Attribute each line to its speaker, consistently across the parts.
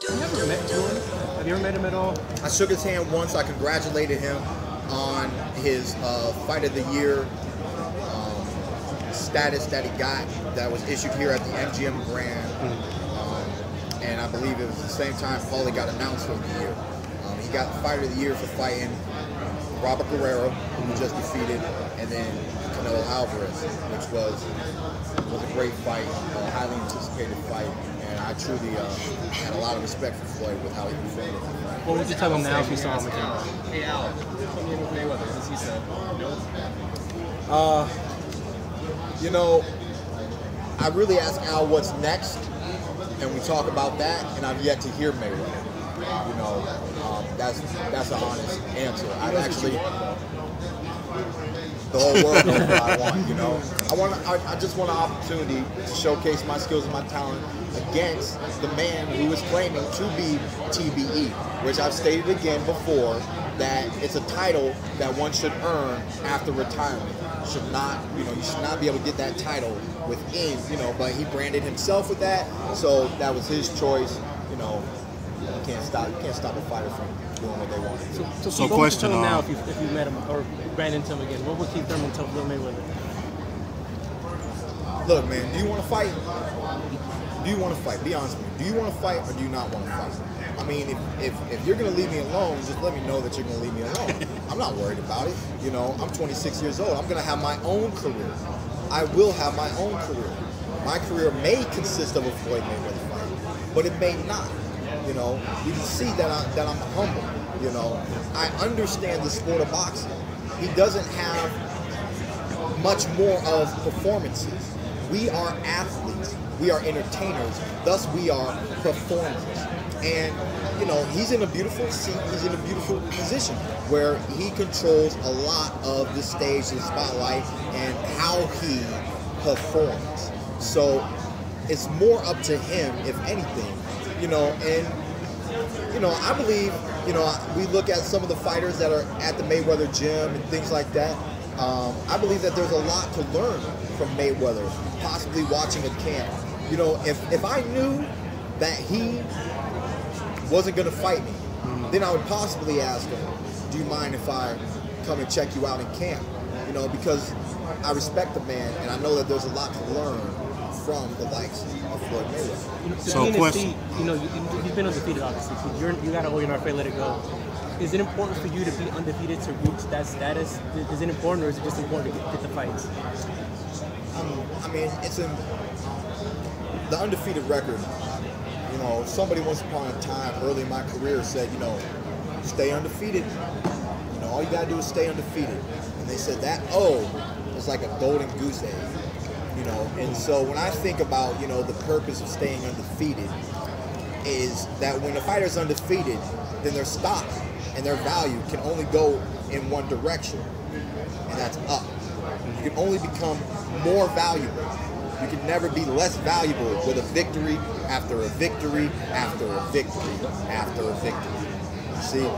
Speaker 1: Have you ever met Thurman? Have you ever met him at all?
Speaker 2: I shook his hand once. I congratulated him on his Fight of the Year status that he got, that was issued here at the MGM Grand. And I believe it was the same time Paulie got announced for the year. He got Fight of the Year for fighting Robert Guerrero, who just defeated, and then Canelo Alvarez, which was a great fight, a highly anticipated fight. And I truly had a lot of respect for Floyd with how he performed.
Speaker 1: What would you tell him now if you saw him again?
Speaker 3: Hey Al, put me in with Mayweather, as he said.
Speaker 2: You know, I really ask Al what's next, and we talk about that, and I've yet to hear Mayweather. You know, that's an honest answer. I've actually, the whole world knows what I want. You know, I just want an opportunity to showcase my skills and my talent against the man who is claiming to be TBE, which I've stated again before, that it's a title that one should earn after retirement. Should not, you know, you should not be able to get that title within, you know, but he branded himself with that, so that was his choice. You know, you can't stop a fighter from doing what they want.
Speaker 1: So what would you tell him now if you met him or ran into him again? What would Keith Thurman tell Floyd Mayweather?
Speaker 2: Look, man, do you want to fight? Do you want to fight? Be honest with me. Do you want to fight or do you not want to fight? I mean, if you're going to leave me alone, just let me know that you're going to leave me alone. I'm not worried about it. You know, I'm 26 years old. I'm going to have my own career. I will have my own career. My career may consist of a Floyd Mayweather fight, but it may not. You know, you can see that I'm humble. You know, I understand the sport of boxing. He doesn't have much more of performances. We are athletes. We are entertainers. Thus, we are performers. And, you know, he's in a beautiful seat. He's in a beautiful position where he controls a lot of the stage, the spotlight, and how he performs. So it's more up to him, if anything, you know. And, you know, I believe, you know, we look at some of the fighters that are at the Mayweather gym and things like that. I believe that there's a lot to learn from Mayweather, possibly watching a camp. You know, if I knew that he wasn't going to fight me, then I would possibly ask him, do you mind if I come and check you out in camp? You know, because I respect the man, and I know that there's a lot to learn from the likes of Floyd Mayweather.
Speaker 1: So question. You know, you've been undefeated, obviously. You got to hold your not afraid to let it go. Is it important for you to be undefeated to reach that status? Is it important, or is it just important to get the fights?
Speaker 2: I mean, it's in the undefeated record. You know, somebody once upon a time early in my career said, you know, stay undefeated. You know, all you gotta do is stay undefeated. And they said that is like a golden goose egg. You know, and so when I think about, you know, the purpose of staying undefeated is that when a fighter's undefeated, then their stock and their value can only go in one direction, and that's up. You can only become more valuable. You can never be less valuable with a victory after a victory after a victory after a victory. You see,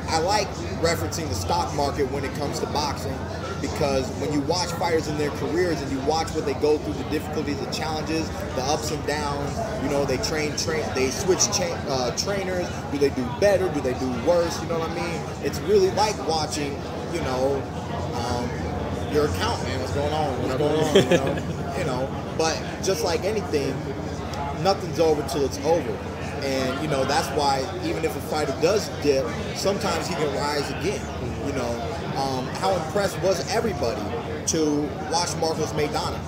Speaker 2: I like referencing the stock market when it comes to boxing, because when you watch fighters in their careers and you watch what they go through, the difficulties, the challenges, the ups and downs, you know, they they switch trainers. Do they do better? Do they do worse? You know what I mean? It's really like watching, you know, your account, man. What's going on? What's going on? You know, but just like anything, nothing's over till it's over. And, you know, that's why even if a fighter does dip, sometimes he can rise again. You know, how impressed was everybody to watch Marcos Maidana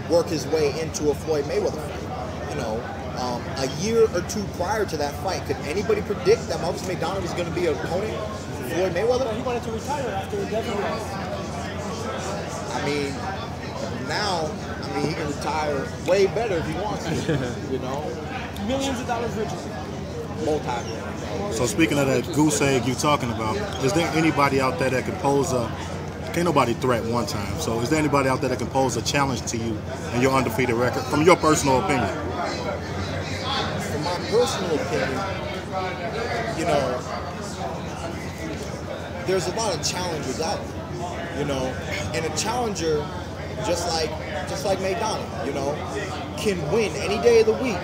Speaker 2: work his way into a Floyd Mayweather fight? You know, a year or two prior to that fight, could anybody predict that Marcos Maidana was going to be an opponent for Floyd Mayweather?
Speaker 1: He wanted to retire after he definitely.
Speaker 2: I mean, now, he can retire way better if he wants to, you know?
Speaker 1: Millions of dollars richer.
Speaker 2: Multi-million.
Speaker 4: So speaking of that goose egg you talking about, is there anybody out there that can pose can't nobody threat one time, so is there anybody out there that can pose a challenge to you and your undefeated record, from your personal opinion?
Speaker 2: From my personal opinion, you know, there's a lot of challengers out there, you know, and a challenger, just like Maidana, you know, can win any day of the week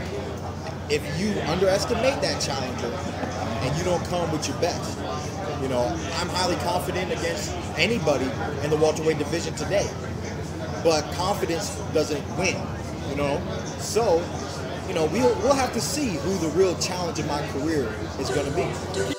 Speaker 2: if you underestimate that challenger and you don't come with your best, you know, I'm highly confident against anybody in the welterweight division today. But confidence doesn't win, you know? So, you know, we'll have to see who the real challenge in my career is going to be.